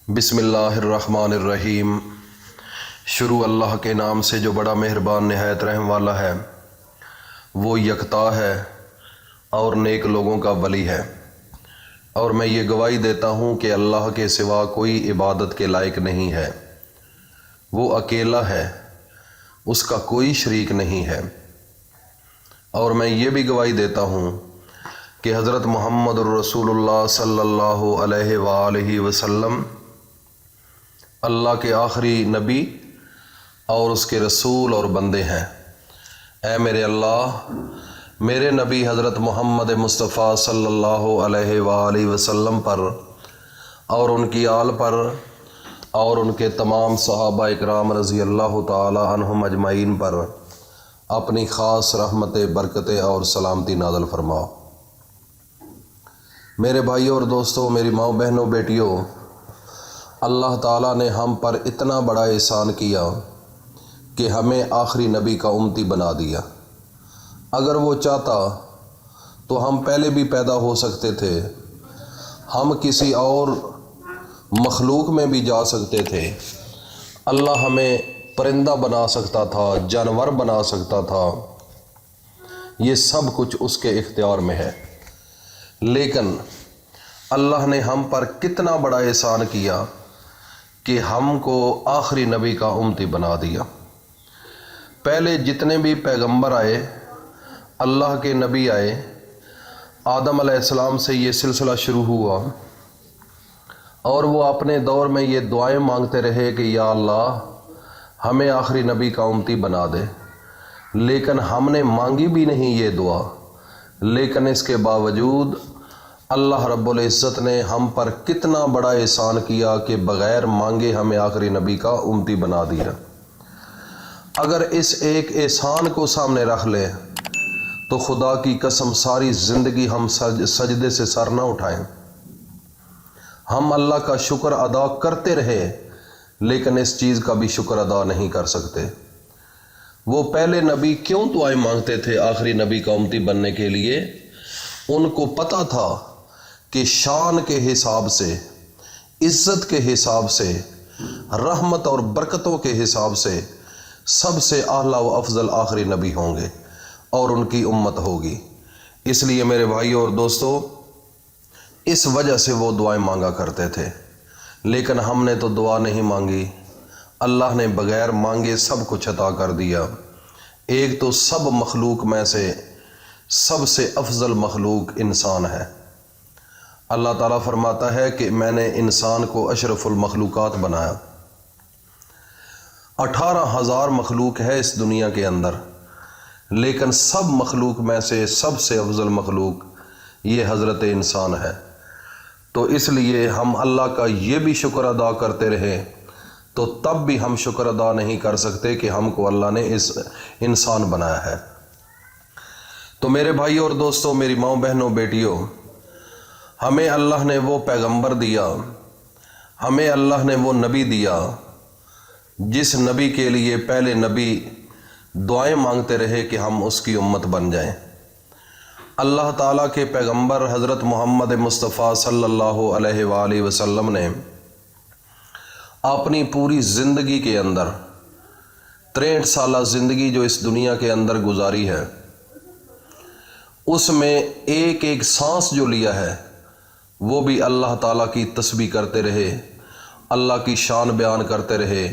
بسم اللہ الرحمن الرحیم۔ شروع اللہ کے نام سے جو بڑا مہربان نہایت رحم والا ہے۔ وہ یکتا ہے اور نیک لوگوں کا ولی ہے، اور میں یہ گواہی دیتا ہوں کہ اللہ کے سوا کوئی عبادت کے لائق نہیں ہے۔ وہ اکیلا ہے، اس کا کوئی شریک نہیں ہے۔ اور میں یہ بھی گواہی دیتا ہوں کہ حضرت محمد الرسول اللہ صلی اللہ علیہ وآلہ وسلم اللہ کے آخری نبی اور اس کے رسول اور بندے ہیں۔ اے میرے اللہ، میرے نبی حضرت محمد مصطفیٰ صلی اللہ علیہ وآلہ وسلم پر اور ان کی آل پر اور ان کے تمام صحابہ اکرام رضی اللہ تعالی عنہم اجمعین پر اپنی خاص رحمت، برکت اور سلامتی نازل فرماؤ۔ میرے بھائیوں اور دوستوں، میری ماؤں، بہنوں، بیٹیوں، اللہ تعالیٰ نے ہم پر اتنا بڑا احسان کیا کہ ہمیں آخری نبی کا امتی بنا دیا۔ اگر وہ چاہتا تو ہم پہلے بھی پیدا ہو سکتے تھے، ہم کسی اور مخلوق میں بھی جا سکتے تھے، اللہ ہمیں پرندہ بنا سکتا تھا، جانور بنا سکتا تھا، یہ سب کچھ اس کے اختیار میں ہے۔ لیکن اللہ نے ہم پر کتنا بڑا احسان کیا کہ ہم کو آخری نبی کا امتی بنا دیا۔ پہلے جتنے بھی پیغمبر آئے، اللہ کے نبی آئے، آدم علیہ السلام سے یہ سلسلہ شروع ہوا، اور وہ اپنے دور میں یہ دعائیں مانگتے رہے کہ یا اللہ ہمیں آخری نبی کا امتی بنا دے۔ لیکن ہم نے مانگی بھی نہیں یہ دعا، لیکن اس کے باوجود اللہ رب العزت نے ہم پر کتنا بڑا احسان کیا کہ بغیر مانگے ہمیں آخری نبی کا امتی بنا دیا۔ اگر اس ایک احسان کو سامنے رکھ لیں تو خدا کی قسم ساری زندگی ہم سجدے سے سر نہ اٹھائیں۔ ہم اللہ کا شکر ادا کرتے رہے، لیکن اس چیز کا بھی شکر ادا نہیں کر سکتے۔ وہ پہلے نبی کیوں دعائیں مانگتے تھے آخری نبی کا امتی بننے کے لیے؟ ان کو پتہ تھا کہ شان کے حساب سے، عزت کے حساب سے، رحمت اور برکتوں کے حساب سے سب سے اعلیٰ و افضل آخری نبی ہوں گے اور ان کی امت ہوگی۔ اس لیے میرے بھائیوں اور دوستوں، اس وجہ سے وہ دعائیں مانگا کرتے تھے۔ لیکن ہم نے تو دعا نہیں مانگی، اللہ نے بغیر مانگے سب کچھ عطا کر دیا۔ ایک تو سب مخلوق میں سے سب سے افضل مخلوق انسان ہے۔ اللہ تعالیٰ فرماتا ہے کہ میں نے انسان کو اشرف المخلوقات بنایا۔ 18,000 مخلوق ہے اس دنیا کے اندر، لیکن سب مخلوق میں سے سب سے افضل مخلوق یہ حضرت انسان ہے۔ تو اس لیے ہم اللہ کا یہ بھی شکر ادا کرتے رہے تو تب بھی ہم شکر ادا نہیں کر سکتے کہ ہم کو اللہ نے اس انسان بنایا ہے۔ تو میرے بھائیوں اور دوستوں، میری ماؤں، بہنوں، بیٹیوں، ہمیں اللہ نے وہ پیغمبر دیا، ہمیں اللہ نے وہ نبی دیا جس نبی کے لیے پہلے نبی دعائیں مانگتے رہے کہ ہم اس کی امت بن جائیں۔ اللہ تعالیٰ کے پیغمبر حضرت محمد مصطفیٰ صلی اللہ علیہ وآلہ وسلم نے اپنی پوری زندگی کے اندر 63 سالہ زندگی جو اس دنیا کے اندر گزاری ہے، اس میں ایک ایک سانس جو لیا ہے وہ بھی اللہ تعالیٰ کی تسبیح کرتے رہے، اللہ کی شان بیان کرتے رہے،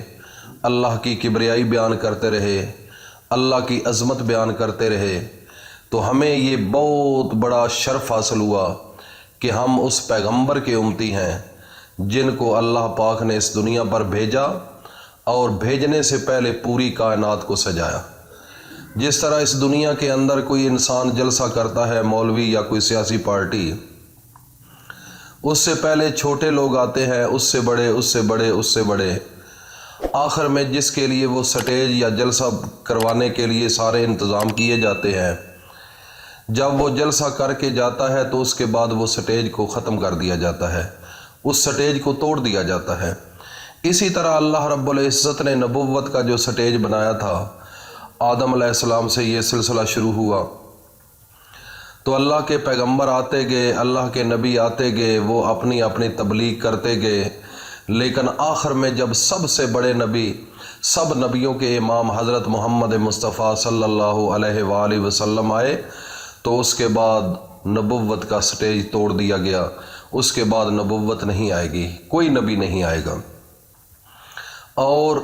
اللہ کی کبریائی بیان کرتے رہے، اللہ کی عظمت بیان کرتے رہے۔ تو ہمیں یہ بہت بڑا شرف حاصل ہوا کہ ہم اس پیغمبر کے امتی ہیں جن کو اللہ پاک نے اس دنیا پر بھیجا اور بھیجنے سے پہلے پوری کائنات کو سجایا۔ جس طرح اس دنیا کے اندر کوئی انسان جلسہ کرتا ہے، مولوی یا کوئی سیاسی پارٹی، اس سے پہلے چھوٹے لوگ آتے ہیں، اس سے بڑے، اس سے بڑے، اس سے بڑے، آخر میں جس کے لیے وہ سٹیج یا جلسہ کروانے کے لیے سارے انتظام کیے جاتے ہیں، جب وہ جلسہ کر کے جاتا ہے تو اس کے بعد وہ سٹیج کو ختم کر دیا جاتا ہے، اس سٹیج کو توڑ دیا جاتا ہے۔ اسی طرح اللہ رب العزت نے نبوت کا جو سٹیج بنایا تھا، آدم علیہ السلام سے یہ سلسلہ شروع ہوا، تو اللہ کے پیغمبر آتے گئے، اللہ کے نبی آتے گئے، وہ اپنی اپنی تبلیغ کرتے گئے، لیکن آخر میں جب سب سے بڑے نبی، سب نبیوں کے امام حضرت محمد مصطفیٰ صلی اللہ علیہ وآلہ وسلم آئے تو اس کے بعد نبوت کا سٹیج توڑ دیا گیا۔ اس کے بعد نبوت نہیں آئے گی، کوئی نبی نہیں آئے گا۔ اور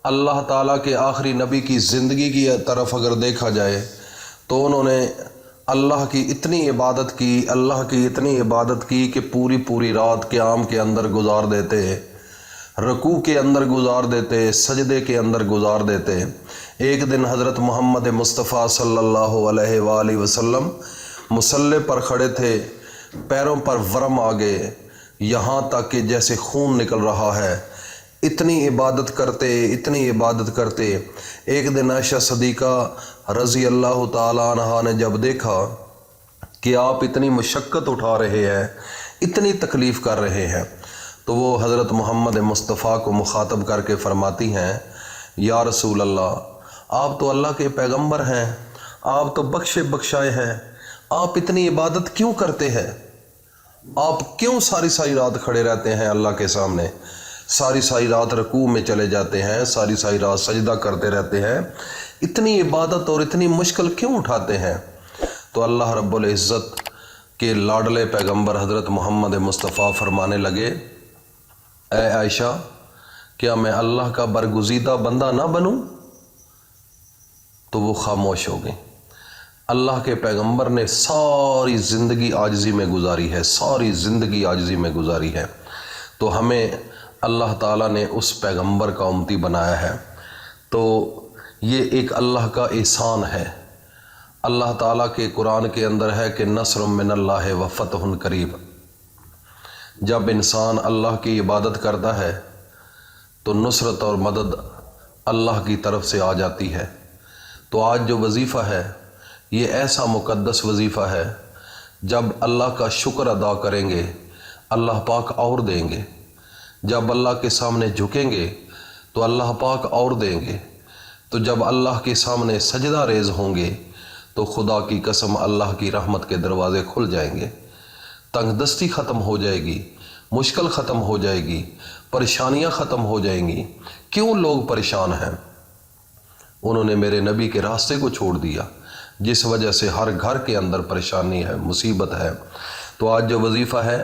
اللہ تعالیٰ کے آخری نبی کی زندگی کی طرف اگر دیکھا جائے تو انہوں نے اللہ کی اتنی عبادت کی، اللہ کی اتنی عبادت کی کہ پوری رات قیام کے اندر گزار دیتے، رکوع کے اندر گزار دیتے، سجدے کے اندر گزار دیتے۔ ایک دن حضرت محمد مصطفیٰ صلی اللہ علیہ وآلہ وسلم مصلی پر کھڑے تھے، پیروں پر ورم آ گئے، یہاں تک کہ جیسے خون نکل رہا ہے۔ اتنی عبادت کرتے ایک دن عائشہ صدیقہ رضی اللہ تعالیٰ عنہا نے جب دیکھا کہ آپ اتنی مشقت اٹھا رہے ہیں، اتنی تکلیف کر رہے ہیں، تو وہ حضرت محمد مصطفیٰ کو مخاطب کر کے فرماتی ہیں، یا رسول اللہ، آپ تو اللہ کے پیغمبر ہیں، آپ تو بخشے بخشائے ہیں، آپ اتنی عبادت کیوں کرتے ہیں؟ آپ کیوں ساری رات کھڑے رہتے ہیں اللہ کے سامنے، ساری رات رکوع میں چلے جاتے ہیں، ساری رات سجدہ کرتے رہتے ہیں، اتنی عبادت اور اتنی مشکل کیوں اٹھاتے ہیں؟ تو اللہ رب العزت کے لاڈلے پیغمبر حضرت محمد مصطفیٰ فرمانے لگے، اے عائشہ، کیا میں اللہ کا برگزیدہ بندہ نہ بنوں؟ تو وہ خاموش ہو گئی۔ اللہ کے پیغمبر نے ساری زندگی عاجزی میں گزاری ہے، ساری زندگی عاجزی میں گزاری ہے، تو ہمیں اللہ تعالیٰ نے اس پیغمبر کا امتی بنایا ہے، تو یہ ایک اللہ کا احسان ہے۔ اللہ تعالیٰ کے قرآن کے اندر ہے کہ نصر من اللہ و فتح قریب۔ جب انسان اللہ کی عبادت کرتا ہے تو نصرت اور مدد اللہ کی طرف سے آ جاتی ہے۔ تو آج جو وظیفہ ہے یہ ایسا مقدس وظیفہ ہے، جب اللہ کا شکر ادا کریں گے اللہ پاک اور دیں گے، جب اللہ کے سامنے جھکیں گے تو اللہ پاک اور دیں گے، تو جب اللہ کے سامنے سجدہ ریز ہوں گے تو خدا کی قسم اللہ کی رحمت کے دروازے کھل جائیں گے، تنگ دستی ختم ہو جائے گی، مشکل ختم ہو جائے گی، پریشانیاں ختم ہو جائیں گی۔ کیوں لوگ پریشان ہیں؟ انہوں نے میرے نبی کے راستے کو چھوڑ دیا، جس وجہ سے ہر گھر کے اندر پریشانی ہے، مصیبت ہے۔ تو آج جو وظیفہ ہے،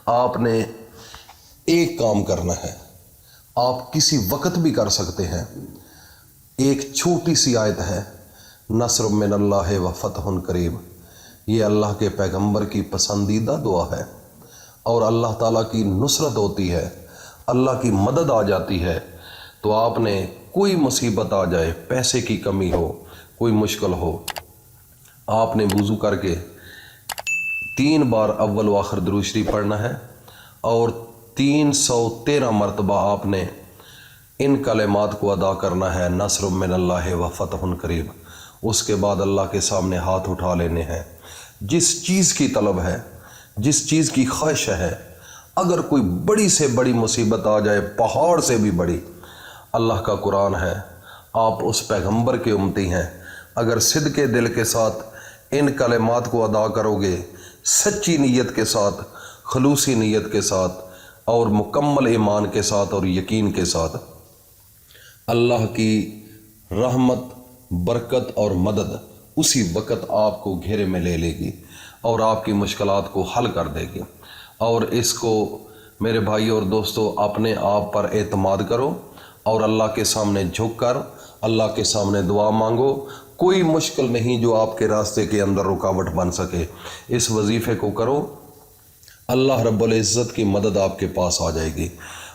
آپ نے ایک کام کرنا ہے، آپ کسی وقت بھی کر سکتے ہیں۔ ایک چھوٹی سی آیت ہے، نصر من اللہ و فتح قریب، یہ اللہ کے پیغمبر کی پسندیدہ دعا ہے، اور اللہ تعالیٰ کی نصرت ہوتی ہے، اللہ کی مدد آ جاتی ہے۔ تو آپ نے کوئی مصیبت آ جائے، پیسے کی کمی ہو، کوئی مشکل ہو، آپ نے وضو کر کے 3 بار اول و آخر درود شریف پڑھنا ہے، اور 313 مرتبہ آپ نے ان کلمات کو ادا کرنا ہے، نصر من اللہ و فتح قریب۔ اس کے بعد اللہ کے سامنے ہاتھ اٹھا لینے ہیں، جس چیز کی طلب ہے، جس چیز کی خواہش ہے۔ اگر کوئی بڑی سے بڑی مصیبت آ جائے، پہاڑ سے بھی بڑی، اللہ کا قرآن ہے، آپ اس پیغمبر کے امتی ہیں، اگر صدقے دل کے ساتھ ان کلمات کو ادا کرو گے، سچی نیت کے ساتھ، خلوصی نیت کے ساتھ، اور مکمل ایمان کے ساتھ اور یقین کے ساتھ، اللہ کی رحمت، برکت اور مدد اسی وقت آپ کو گھیرے میں لے لے گی اور آپ کی مشکلات کو حل کر دے گی۔ اور اس کو میرے بھائی اور دوستو اپنے آپ پر اعتماد کرو، اور اللہ کے سامنے جھک کر اللہ کے سامنے دعا مانگو۔ کوئی مشکل نہیں جو آپ کے راستے کے اندر رکاوٹ بن سکے۔ اس وظیفے کو کرو، اللہ رب العزت کی مدد آپ کے پاس آ جائے گی،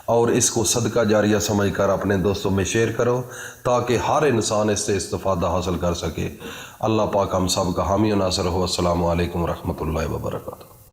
اور اس کو صدقہ جاریہ سمجھ کر اپنے دوستوں میں شیئر کرو تاکہ ہر انسان اس سے استفادہ حاصل کر سکے۔ اللہ پاک ہم سب کا حامی و ناصر ہو۔ السلام علیکم ورحمۃ اللہ وبرکاتہ۔